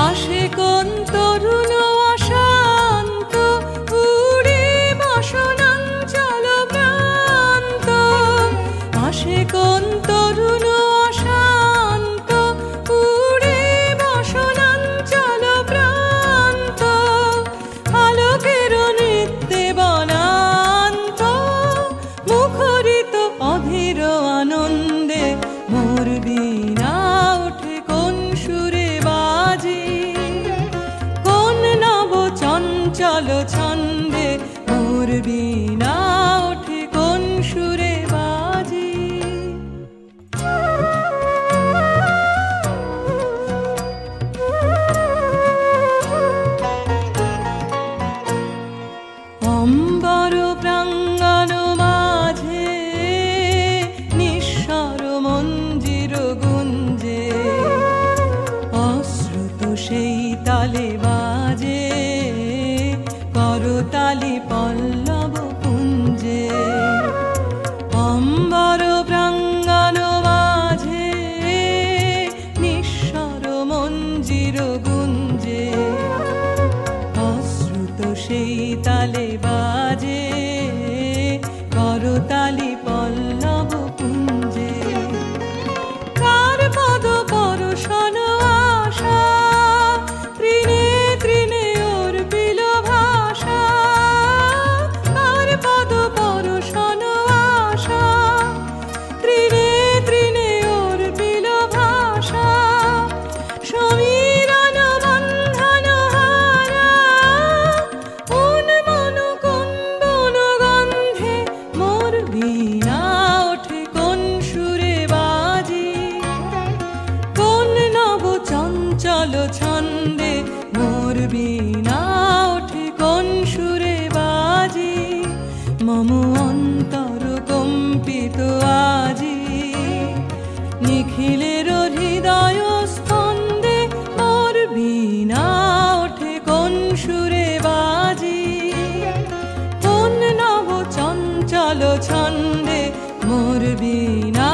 আসে কোন তরুণ অশান্ত উড়ে বসনাঞ্চল প্রান্ত। আসে কোন তরুণ অশান্ত উড়ে বসনাঞ্চল প্রান্ত। আলোকের নৃত্যে বনান্ত মুখরিত অধীর আনন্দে মোর বীণা ওঠে কোন সুরে বাজে। কোন নব চঞ্চল ছন্দে মোর বীণা ওঠে কোন সুরে বাজে। অম্বর প্রাঙ্গণ মাঝে নিঃস্বর মঞ্জির গুঞ্জে। অশ্রুত সেই তালে বাজে করতালি পল্লব কুঞ্জে। অম্বর প্রাঙ্গণ মাঝে নিঃস্বর মঞ্জির গুঞ্জে। অশ্রুত সেই তালে বাজে করতালি পল্লব কুঞ্জে। কার পদ পরশন আশা তৃণে তৃণে অর্পিল ভাষা। কার পদ পরশন আশা তৃণে তৃণে অর্পিল ভাষা। সমীরণ বন্ধন হারা উন্মন কুণ্ডল গন্ধে মোর বীণা ওঠে কোন সুরে বাজে। কোন নব চঞ্চল ছন্দে মোর বীণা ওঠে কোন সুরে বাজে। মম অন্তর কম্পিত আজি নিখিলের হৃদয় স্পন্দে মোর বীণা ওঠে কোন সুরে বাজে। কোন নব চঞ্চল ছন্দে মোর বীণা